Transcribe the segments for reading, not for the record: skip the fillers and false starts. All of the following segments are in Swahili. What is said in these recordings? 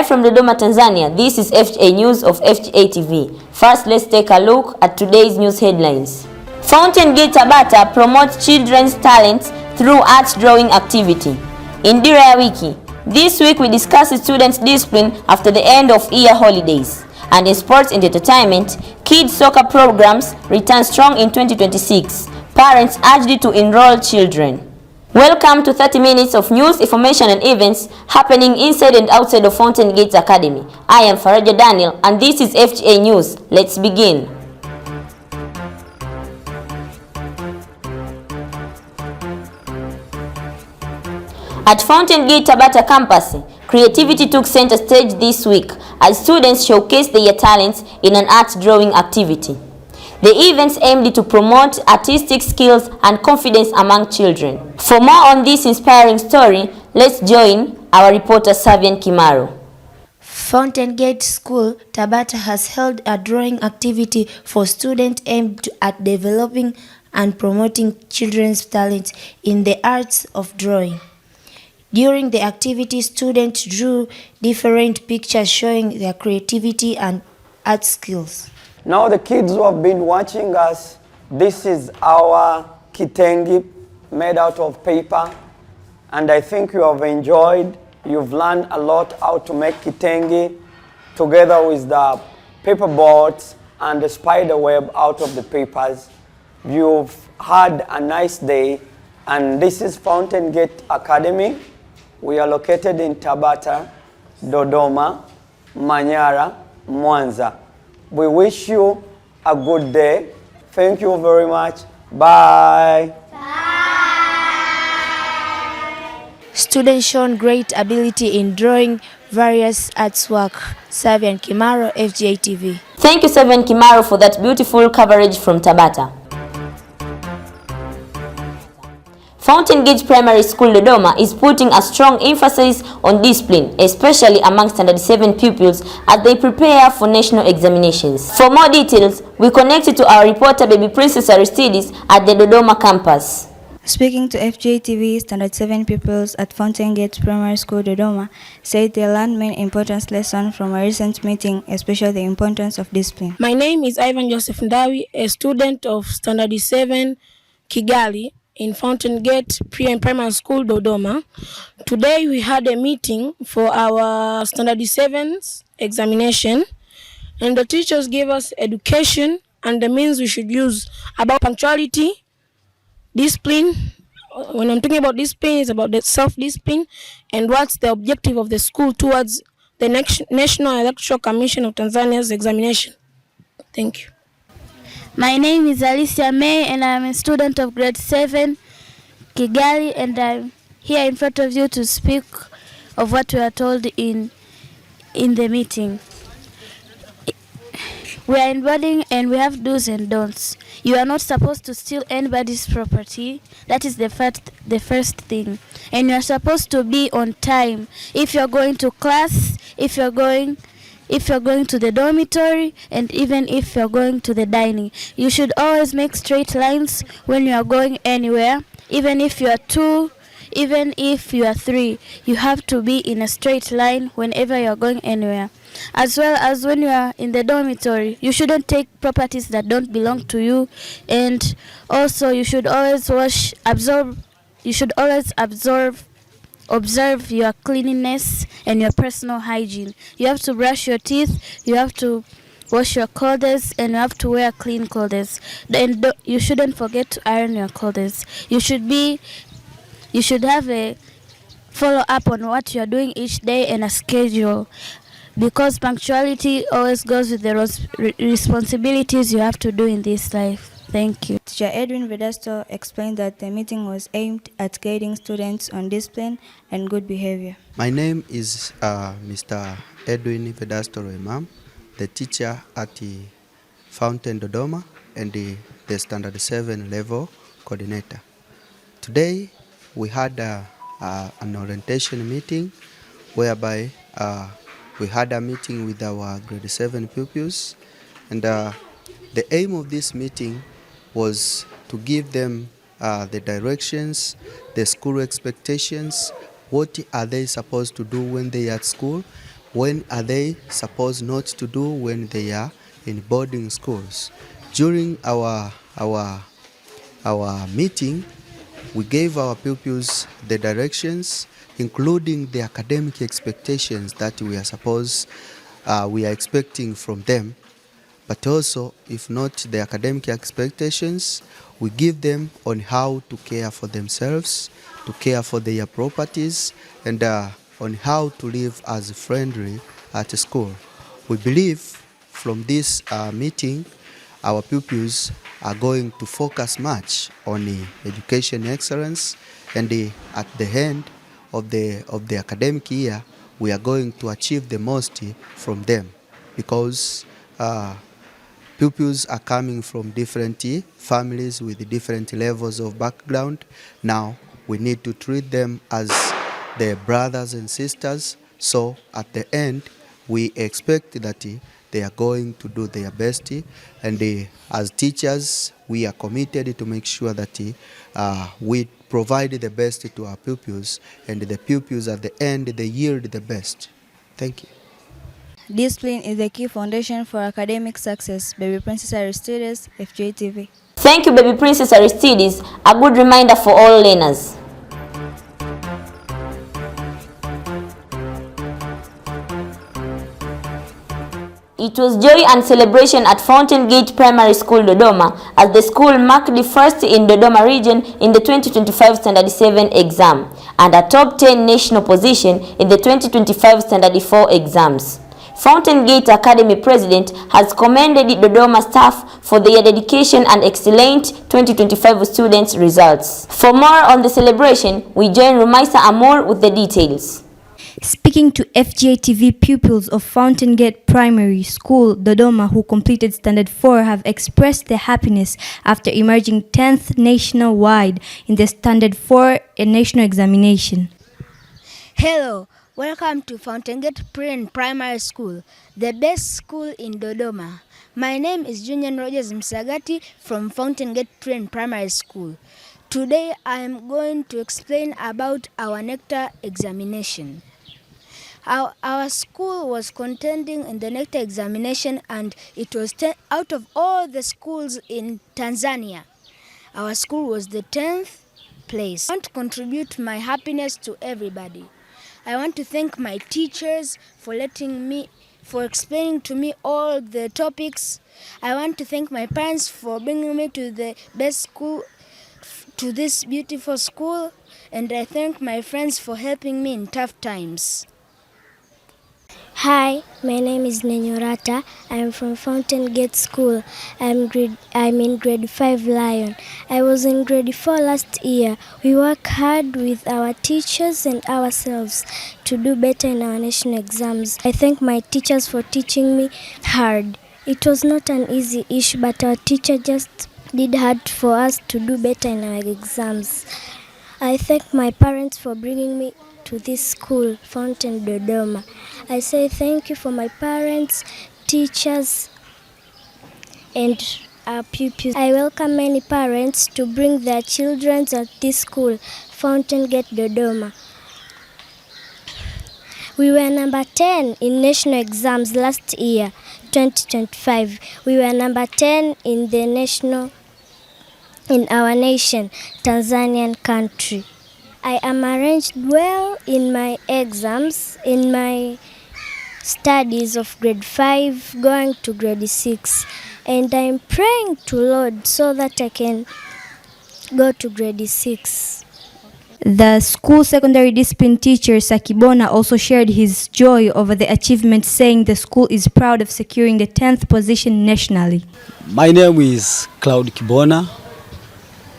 from Dodoma, Tanzania, this is Fga News of Fga TV. First, let's take a look at today's news headlines. Fountain Gate Tabata promotes children's talents through arts drawing activity. Indira ya Wiki. This week we discuss students' discipline after the end of year holidays. And in sports and entertainment, kids soccer programs return strong in 2026. Parents urged to enroll children. Welcome to 30 minutes of news, information and events happening inside and outside of Fountain Gates Academy. I am Fga Daniel and this is Fga News. Let's begin. At Fountain Gate Tabata campus, creativity took center stage this week as students showcased their talents in an art drawing activity. The events aimed to promote artistic skills and confidence among children. For more on this inspiring story, let's join our reporter Savian Kimaro. Fountain Gate School, Tabata has held a drawing activity for students aimed at developing and promoting children's talents in the arts of drawing. During the activity, students drew different pictures showing their creativity and art skills. Now the kids who have been watching us, this is our kitengi made out of paper, and I think you have enjoyed. You've learned a lot how to make kitengi together with the paper boards and the spider web out of the papers. You've had a nice day, and this is Fountain Gate Academy. We are located in Tabata, Dodoma, Manyara, Mwanza. We wish you a good day. Thank you very much. Bye. Bye. Students shown great ability in drawing various artwork. Savian Kimaro, Fga TV. Thank you, Savian Kimaro, for that beautiful coverage from Tabata. Fountain Gate Primary School Dodoma is putting a strong emphasis on discipline, especially among Standard 7 pupils as they prepare for national examinations. For more details, we connected to our reporter Baby Princess Aristides at the Dodoma campus. Speaking to Fga TV, Standard 7 pupils at Fountain Gate Primary School Dodoma said they learned many important lessons from a recent meeting, especially the importance of discipline. My name is Ivan Joseph Ndawi, a student of Standard 7 Kigali in Fountain Gate Primary School Dodoma. Today we had a meeting for our Standard 7's examination, and the teachers gave us education and the means we should use about punctuality, discipline. When I'm talking about discipline, it's about the self-discipline and what's the objective of the school towards the National Electoral Commission of Tanzania's examination. Thank you. My name is Alicia May and I'm a student of grade 7 Kigali, and I'm here in front of you to speak of what we are told in the meeting. We are in boarding and we have do's and don'ts. You are not supposed to steal anybody's property. That is the first thing. And you are supposed to be on time. If you're going to class, if you're going to the dormitory, and even if you're going to the dining, you should always make straight lines when you are going anywhere. Even if you are 2, even if you are 3, you have to be in a straight line whenever you are going anywhere. As well as when you are in the dormitory, you shouldn't take properties that don't belong to you, and also you should always observe your cleanliness and your personal hygiene. You have to brush your teeth, you have to wash your clothes, and you have to wear clean clothes. And you shouldn't forget to iron your clothes. You should have a follow up on what you are doing each day and a schedule, because punctuality always goes with the responsibilities you have to do in this life. Thank you. Teacher Edwin Vedasto explained that the meeting was aimed at guiding students on discipline and good behavior. My name is Mr. Edwin Vedasto Imam, the teacher at the Fountain Dodoma and the Standard 7 level coordinator. Today we had an orientation meeting whereby we had a meeting with our grade 7 pupils, and the aim of this meeting was to give them the directions, the school expectations, what are they supposed to do when they are at school, when are they supposed not to do when they are in boarding schools. During our meeting, we gave our pupils the directions, including the academic expectations that we are expecting from them. But also, if not the academic expectations, we give them on how to care for themselves, to care for their properties, and on how to live as friendly at school. We believe from this meeting, our pupils are going to focus much on education excellence, and at the end of the academic year, we are going to achieve the most from them, because pupils are coming from different families with different levels of background. Now we need to treat them as their brothers and sisters. So at the end, we expect that they are going to do their best, and as teachers, we are committed to make sure that we provide the best to our pupils, and the pupils at the end, they yield the best. Thank you. Discipline is the key foundation for academic success. Baby Princess Aristides, FGA TV. Thank you, Baby Princess Aristides. A good reminder for all learners. It was joy and celebration at Fountain Gate Primary School, Dodoma, as the school marked the first in Dodoma region in the 2025 Standard 7 exam and a top 10 national position in the 2025 Standard 4 exams. Fountain Gate Academy President has commended Dodoma staff for their dedication and excellent 2025 students' results. For more on the celebration, we join Rumaisa Amor with the details. Speaking to FGA TV, pupils of Fountain Gate Primary School, Dodoma, who completed Standard 4 have expressed their happiness after emerging 10th nationwide in the Standard 4 national examination. Hello, welcome to Fountain Gate Primary School, the best school in Dodoma. My name is Junior Rogers Msagati from Fountain Gate Primary School. Today I am going to explain about our NECTA examination. Our school was contending in the NECTA examination, and it was out of all the schools in Tanzania. Our school was the 10th place. I want to contribute my happiness to everybody. I want to thank my teachers for explaining to me all the topics. I want to thank my parents for bringing me to the best school, to this beautiful school, and I thank my friends for helping me in tough times. Hi, my name is Nenyorata. I'm from Fountain Gate School. I'm in grade 5 Lion. I was in grade 4 last year. We work hard with our teachers and ourselves to do better in our national exams. I thank my teachers for teaching me hard. It was not an easy issue, but our teacher just did hard for us to do better in our exams. I thank my parents for bringing me to this school, Fountain Dodoma. I say thank you for my parents, teachers, and our pupils. I welcome many parents to bring their children at this school, Fountain Gate Dodoma. We were number 10 in national exams last year, 2025. We were number 10 in the national, in our nation, Tanzanian country. I am arranged well in my exams, in my studies of grade 5 going to grade 6, and I'm praying to Lord so that I can go to grade 6. The school secondary discipline teacher Sakibona also shared his joy over the achievement, saying the school is proud of securing the 10th position nationally. My name is Cloud Kibona.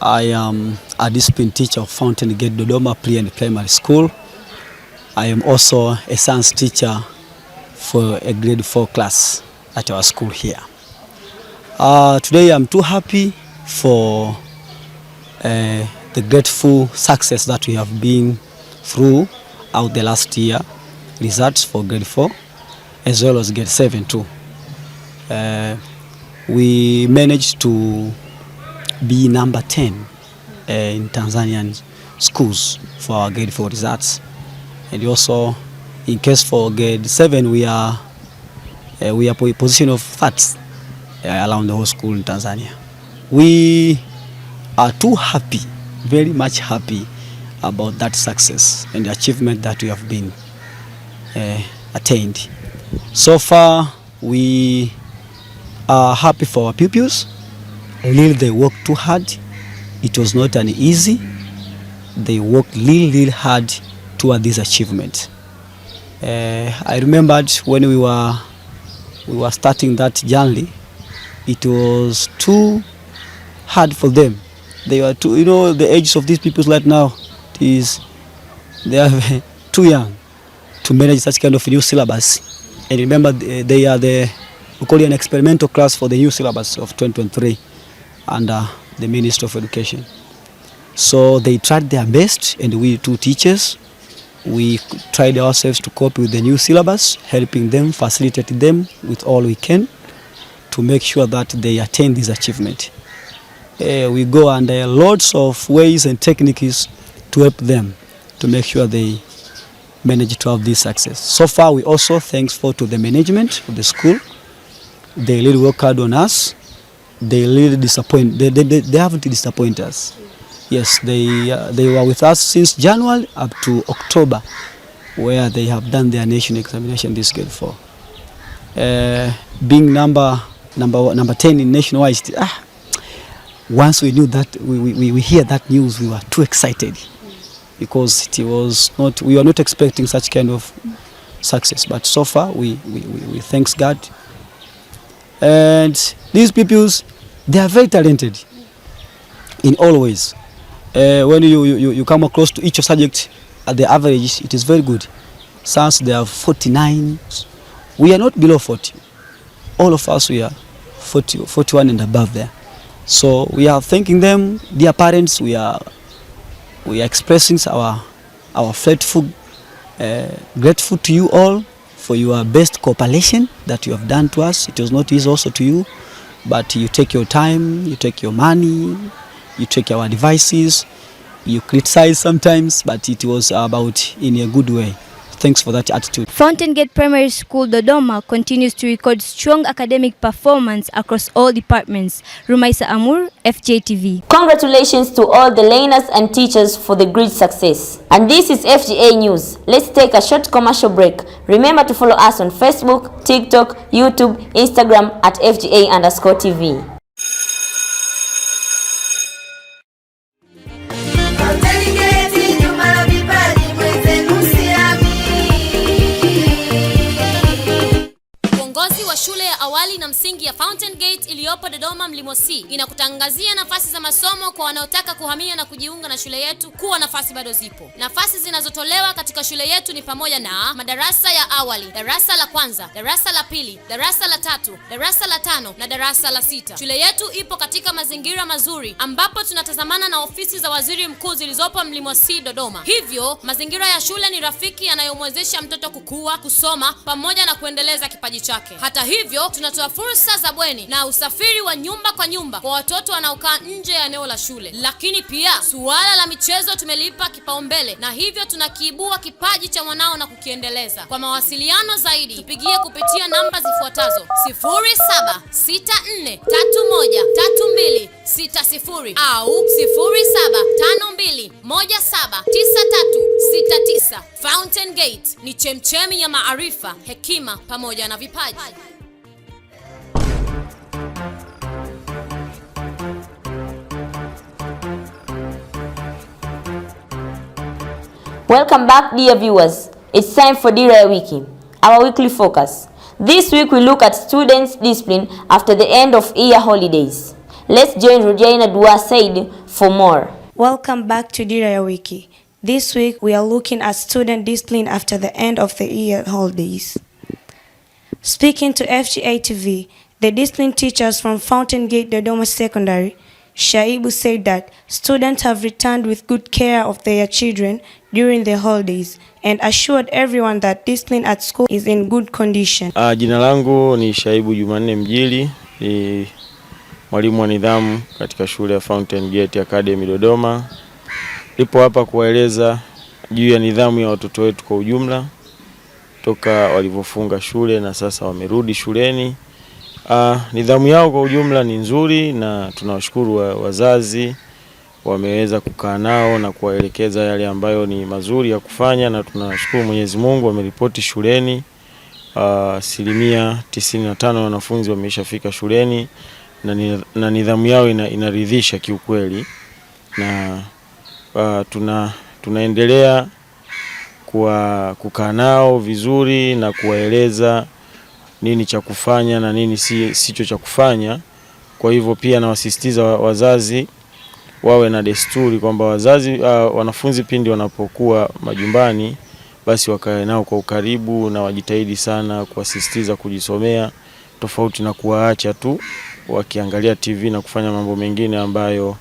I am a discipline teacher of Fountain Gate Dodoma Pre and Primary School. I am also a science teacher for a grade 4 class at our school here. Today I'm too happy for the grateful success that we have been through out the last year, results for grade 4 as well as grade 7 too. We managed to be number 10 in Tanzanian schools for our grade 4 results, and also In case for grade 7, we are position of third around the whole school in Tanzania. We are too happy, very much happy about that success and the achievement that we have been attained. So far, we are happy for our pupils. Really, they worked too hard. It was not an easy. They worked really hard toward this achievement. I remembered when we were starting that journey, it was too hard for them. They were too, the ages of these people right now they are too young to manage such kind of new syllabus. And remember, they are we call it an experimental class for the new syllabus of 2023 under the Ministry of Education. So they tried their best, and we two teachers, we tried ourselves to cope with the new syllabus, helping them, facilitating them with all we can to make sure that they attain this achievement. We go under lots of ways and techniques to help them to make sure they manage to have this success. So far, we also thankful to the management of the school. They really work hard on us. They really they haven't disappointed us. Yes, they were with us since January up to October, where they have done their national examination this grade 4. Being number 10 in nationwide, once we knew that, we hear that news, we were too excited because we were not expecting such kind of success. But so far, we thanks God. And these pupils, they are very talented in all ways. When you come across to each subject at the average, it is very good. Since they are 49, we are not below 40. All of us, we are 40, 41 and above there. So we are thanking them, dear parents. We are expressing our grateful to you all for your best cooperation that you have done to us. It was not easy also to you, but you take your time, you take your money, you take our devices, you criticize sometimes, but it was about in a good way. Thanks for that attitude. Fountain Gate Primary School Dodoma continues to record strong academic performance across all departments. Rumaisa Amur, FGA TV. Congratulations to all the learners and teachers for the great success. And this is FGA News. Let's take a short commercial break. Remember to follow us on Facebook, TikTok, YouTube, Instagram at FGA_TV. Shule ya awali na msingi ya Fountain Gate iliyopo Dodoma Mlimo C inakutangazia nafasi za masomo kwa wanaotaka kuhamia na kujiunga na shule yetu. Kuwa nafasi bado zipo. Nafasi zinazotolewa katika shule yetu ni pamoja na madarasa ya awali, darasa la kwanza, darasa la pili, darasa la tatu, darasa la tano na darasa la sita. Shule yetu ipo katika mazingira mazuri ambapo tunatazamana na ofisi za waziri mkuu zilizopo Mlimo C Dodoma. Hivyo mazingira ya shule ni rafiki yanayomwezesha mtoto kukua, kusoma pamoja na kuendeleza kipaji chake. Hata hivyo, tunatoa fursa za bweni na usafiri wa nyumba kwa nyumba kwa watoto wanaokaa nje ya eneo la shule. Lakini pia suala la michezo tumelipa kipaumbele, na hivyo tunakiibua kipaji cha mwanao na kukiendeleza. Kwa mawasiliano zaidi, tupigie kupitia namba zifuatazo: 0764313260 au 0752179369. Fountain Gate ni chemchemi ya maarifa, hekima pamoja na vipaji. Welcome back, dear viewers. It's time for Dira ya Wiki, our weekly focus. This week we look at students' discipline after the end of year holidays. Let's join Regina Dua Said for more. Welcome back to Dira ya Wiki. This week we are looking at student discipline after the end of the year holidays. Speaking to FGA TV, the discipline teachers from Fountain Gate Dodoma Secondary, Shaibu, said that students have returned with good care of their children during the holidays and assured everyone that discipline at school is in good condition. Jina langu ni Shaibu Jumanne Mjili, ni mwalimu wa nidhamu katika shule ya Fountain Gate Academy Dodoma. Nipo hapa kuwaeleza juu ya nidhamu ya watoto wetu kwa ujumla. toka walivyofunga shule na sasa wamerudi shuleni. Nidhamu yao kwa ujumla ni nzuri na tunawashukuru wazazi wameweza kukaa nao na kuwaelekeza yale ambayo ni mazuri ya kufanya, na tunashukuru Mwenyezi Mungu wameripoti shuleni. 95% ya wanafunzi wameshafika shuleni na nidhamu yao inaridhisha kiukweli, na tunaendelea kukaa nao vizuri na kuwaeleza nini cha kufanya na nini sicho cha kufanya. Kwa hivyo pia nawasisitiza wazazi wawe na desturi kwamba wanafunzi pindi wanapokuwa majumbani basi wakae nao kwa ukaribu na wajitahidi sana kuwasisitiza kujisomea, tofauti na kuwaacha tu wakiangalia TV na kufanya mambo mengine ambayo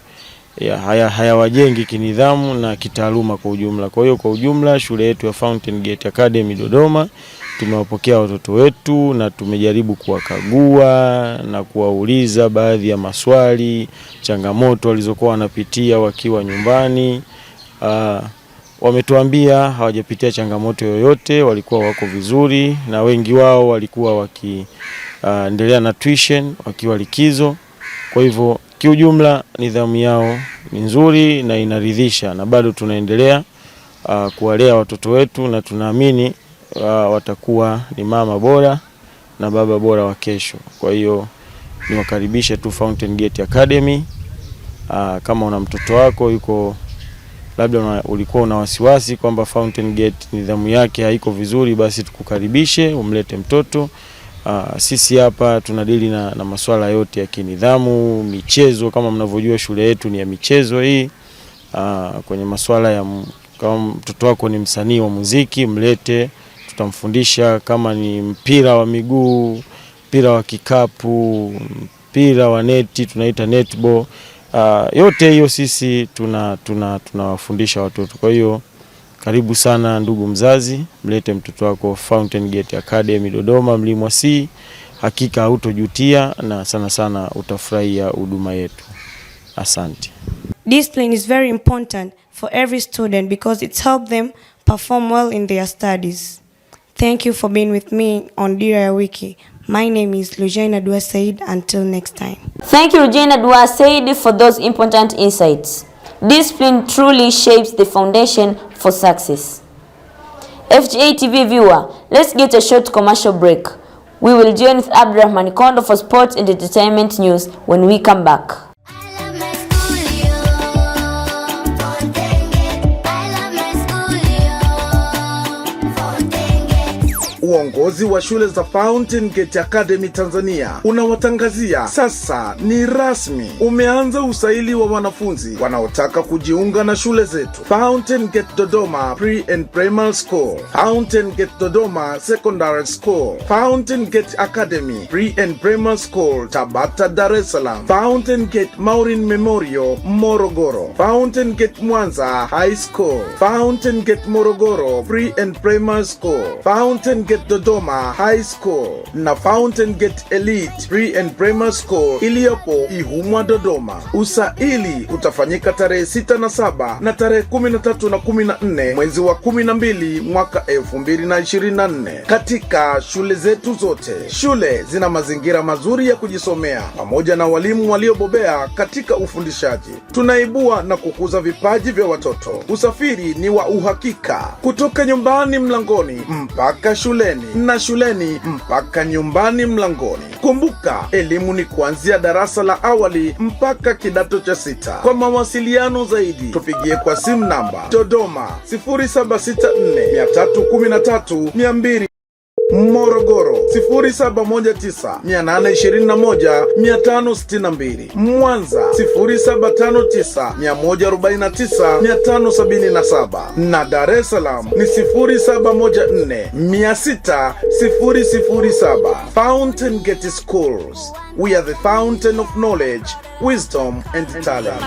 hayawajengi kinidhamu na kitaaluma kwa ujumla. Kwa hiyo kwa ujumla shule yetu ya Fountain Gate Academy Dodoma tumewapokea watoto wetu na tumejaribu kuwakagua na kuwauliza baadhi ya maswali, changamoto walizokuwa wanapitia wakiwa nyumbani. Wametuambia hawajapitia changamoto yoyote, walikuwa wako vizuri na wengi wao walikuwa wakiendelea na tuition wakiwa likizo. Kwa hivyo kiujumla nidhamu yao ni nzuri na inaridhisha, na bado tunaendelea kuwalea watoto wetu na tunaamini watakuwa ni mama bora na baba bora wa kesho. Kwa hiyo niwakaribishe tu Fountain Gate Academy. Kama una mtoto wako yuko labda ulikuwa una wasiwasi kwamba Fountain Gate nidhamu yake haiko vizuri, basi tukukaribishe umlete mtoto. Sisi hapa tunadili na masuala yote ya kinidhamu, michezo. Kama mnavyojua shule yetu ni ya michezo hii. Kwenye masuala ya kama mtoto wako ni msanii wa muziki, mlete, tutamfundisha. Kama ni mpira wa miguu, mpira wa kikapu, mpira wa neti, tunaita netball, yote hiyo sisi tunawafundisha watoto. Kwa hiyo karibu sana ndugu mzazi, mlete mtoto wako Fountain Gate Academy Dodoma Mlimwa C. Hakika hutojutia na sana utafurahia huduma yetu. Asante. Discipline is very important for every student because it helps them perform well in their studies. Thank you for being with me on Dira ya Wiki. My name is Lujaina Dua Said. Until next time. Thank you, Lujaina Dua Said, for those important insights. Discipline truly shapes the foundation for success. FGA TV viewer, let's get a short commercial break. We will join with Abdurrahman Kondo for sports and entertainment news when we come back. Uongozi wa shule za Fountain Gate Academy Tanzania unawatangazia sasa ni rasmi, umeanza usaili wa wanafunzi wanaotaka kujiunga na shule zetu: Fountain Gate Dodoma Pre and Primary School, Fountain Gate Dodoma Secondary School, Fountain Gate Academy Pre and Primary School Tabata, Dar es Salaam, Fountain Gate Maureen Memorial Morogoro, Fountain Gate Mwanza High School, Fountain Gate Morogoro Pre and Primary School, Fountain Gate Dodoma High School na Fountain Gate Elite Pre and Primary School iliyopo Ihumwa Dodoma. Usaili utafanyika tarehe 6 na 7 na tarehe 13 na 14 mwezi wa 12 mwaka 2024 katika shule zetu zote. Shule zina mazingira mazuri ya kujisomea pamoja na walimu waliobobea katika ufundishaji. Tunaibua na kukuza vipaji vya watoto. Usafiri ni wa uhakika kutoka nyumbani mlangoni mpaka shuleni na shuleni mpaka nyumbani mlangoni. Kumbuka, elimu ni kuanzia darasa la awali mpaka kidato cha 6. Kwa mawasiliano zaidi tupigie kwa simu namba Dodoma 0764313200, Morogoro 0719821562, Mwanza 0759149577 na Dar es Salaam ni 0714600007. Fountain Gate Schools, we are the fountain of knowledge, wisdom and talent.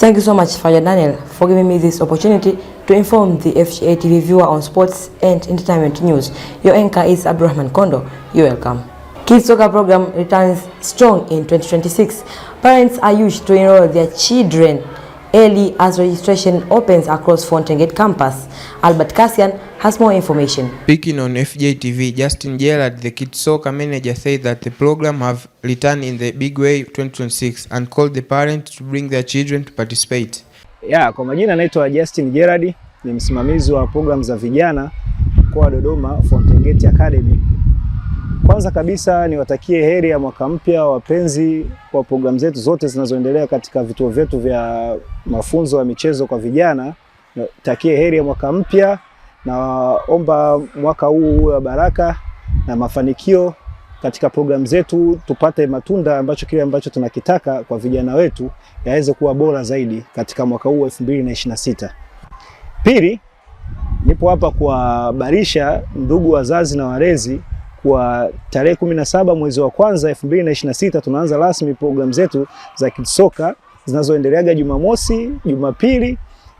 Thank you so much, Fga Daniel, for giving me this opportunity to inform the FGA TV viewer on sports and entertainment news. Your anchor is Abdurrahman Kondo. You're welcome. Kids Soccer program returns strong in 2026. Parents are urged to enroll their children early as registration opens across Fountain Gate campus. Albert Cassian has more information. Speaking on FGA TV, Justin Gerard, the Kids Soccer manager, said that the program have returned in the big way 2026 and called the parents to bring their children to participate. Kwa majina naitwa Justin Gerard, ni msimamizi wa program za vijana kwa Dodoma Fountain Gate Academy. Kwanza kabisa niwatakie heri ya mwaka mpya wapenzi wa program zetu zote zinazoendelea katika vituo vyetu vya mafunzo ya michezo kwa vijana. Natakie heri ya mwaka mpya na omba mwaka huu wa baraka na mafanikio katika program zetu, tupate matunda ambacho kile ambacho tunakitaka kwa vijana wetu yaweze kuwa bora zaidi katika mwaka huu 2026. Pili, nipo hapa kuwahabarisha ndugu wazazi na walezi kwa tarehe 17 mwezi wa kwanza 2026 tunaanza rasmi program zetu za Kids Soccer zinazoendeleaga Jumamosi, Jumapili.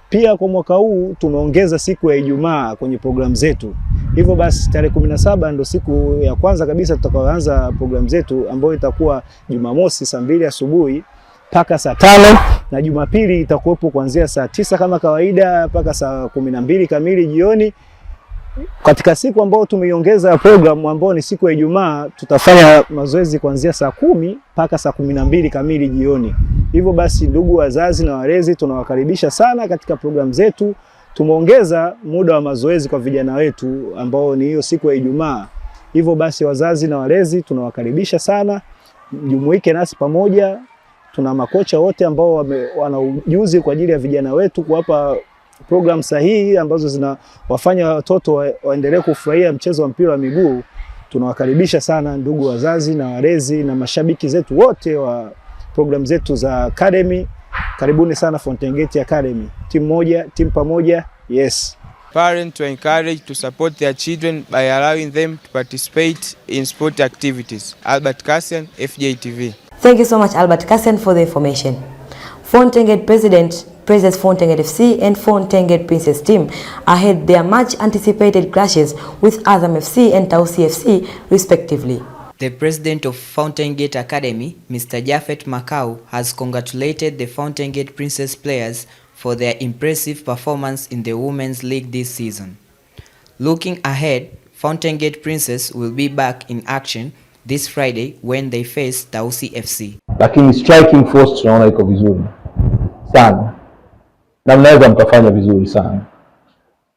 Pia kwa mwaka huu tumeongeza siku ya Ijumaa kwenye program zetu. Hivyo basi tarehe 17 ndio siku ya kwanza kabisa tutakayoanza program zetu, ambayo itakuwa Jumamosi saa 2 asubuhi mpaka saa 5 na Jumapili itakuwepo kuanzia saa 9 kama kawaida mpaka saa 12 kamili jioni. Katika siku ambayo tumeiongeza program ambayo ni siku ya Ijumaa, tutafanya mazoezi kuanzia saa 10 mpaka saa 12 kamili jioni. Hivyo basi ndugu wazazi na walezi tunawakaribisha sana katika program zetu. Tumeongeza muda wa mazoezi kwa vijana wetu ambao ni hiyo siku ya Ijumaa. Hivyo basi wazazi na walezi tunawakaribisha sana, jumuike nasi pamoja. Tuna makocha wote ambao wana ujuzi kwa ajili ya vijana wetu kuwapa program sahihi ambazo zinawafanya watoto waendelee kufurahia mchezo wa mpira wa miguu. Tunawakaribisha sana ndugu wazazi na walezi na mashabiki zetu wote wa program zetu za academy. Karibuni sana Fountain Gate Academy. Timu moja, timu pamoja. Yes. Parents were encouraged to support their children by allowing them to participate in sport activities. Albert Cassian, FGA TV. Thank you so much, Albert Cassian, for the information. Fountain Gate President praises Fountain Gate FC and Fountain Gate Princess team ahead their much anticipated clashes with Azam FC and Tausi FC respectively. The president of Fountain Gate Academy, Mr. Jafet Makau, has congratulated the Fountain Gate Princess players for their impressive performance in the Women's League this season. Looking ahead, Fountain Gate Princess will be back in action this Friday when they face Tausi FC. Lakini striking force tunaona iko vizuri sana na mnaweza mkafanya vizuri sana.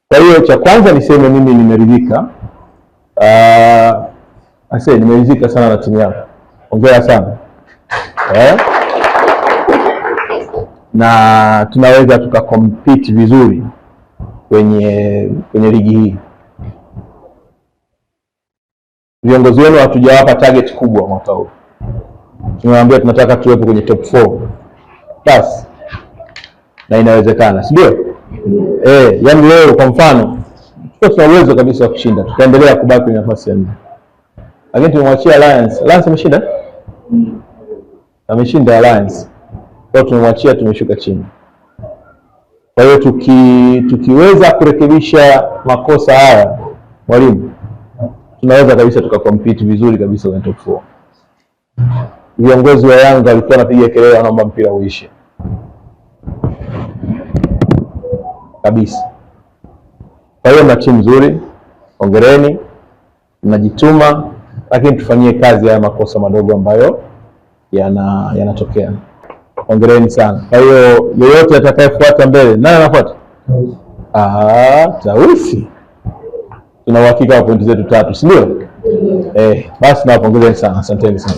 Kwa hiyo cha kwanza niseme mimi nimeridhika. Nimeridhika sana na timu yako. Hongera sana. Na tunaweza tukacompete vizuri kwenye ligi hii. Viongozi wenu hatujawapa target kubwa mwaka huu. Tunawaambia tunataka tuwepo kwenye top 4. Basi. Na inawezekana, si ndio? Yaani leo kwa mfano tuna uwezo kabisa wa kushinda. Tutaendelea kubaki kwenye nafasi ya 4. Lakini tumemwachia Alliance. Alliance ameshinda? Ameshinda Alliance. Kwa tumemwachia, tumeshuka chini. Kwa hiyo tukiweza kurekebisha makosa haya, mwalimu, tunaweza kabisa tukacompete vizuri kabisa kwenye top 4. Viongozi wa Yanga walikuwa wanapiga kelele wanaomba mpira uishe. Kabisa. Kwa hiyo na timu nzuri, hongereni, mnajituma, lakini tufanyie kazi ya makosa madogo ambayo yanatokea. Hongereni sana. Kwa hiyo yoyote atakayefuata mbele, nani anafuata? Tausi. Tuna uhakika wa pointi zetu 3, si ndio? Basi nawapongezeni sana. Asanteni sana.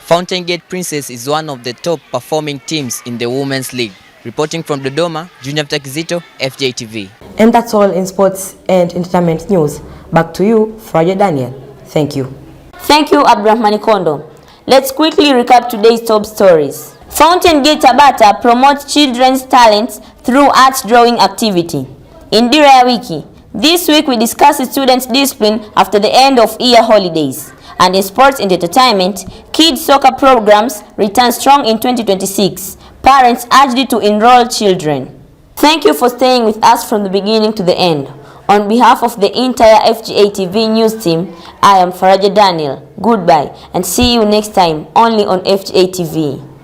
Fountain Gate Princess is one of the top performing teams in the Women's League. Reporting from Dodoma, Junior Mtakizito, FGA TV. And that's all in sports and entertainment news. Back to you, Fga Daniel. Thank you. Thank you, Abdurrahman Kondo. Let's quickly recap today's top stories. Fountain Gate Tabata promotes children's talents through art drawing activity. In Dira ya Wiki, this week we discuss students' discipline after the end of year holidays. And in sports and entertainment, kids soccer programs return strong in 2026. Parents urged to enroll children. Thank you for staying with us from the beginning to the end. On behalf of the entire FGA TV news team, I am Fga Daniel. Goodbye and see you next time only on FGA TV.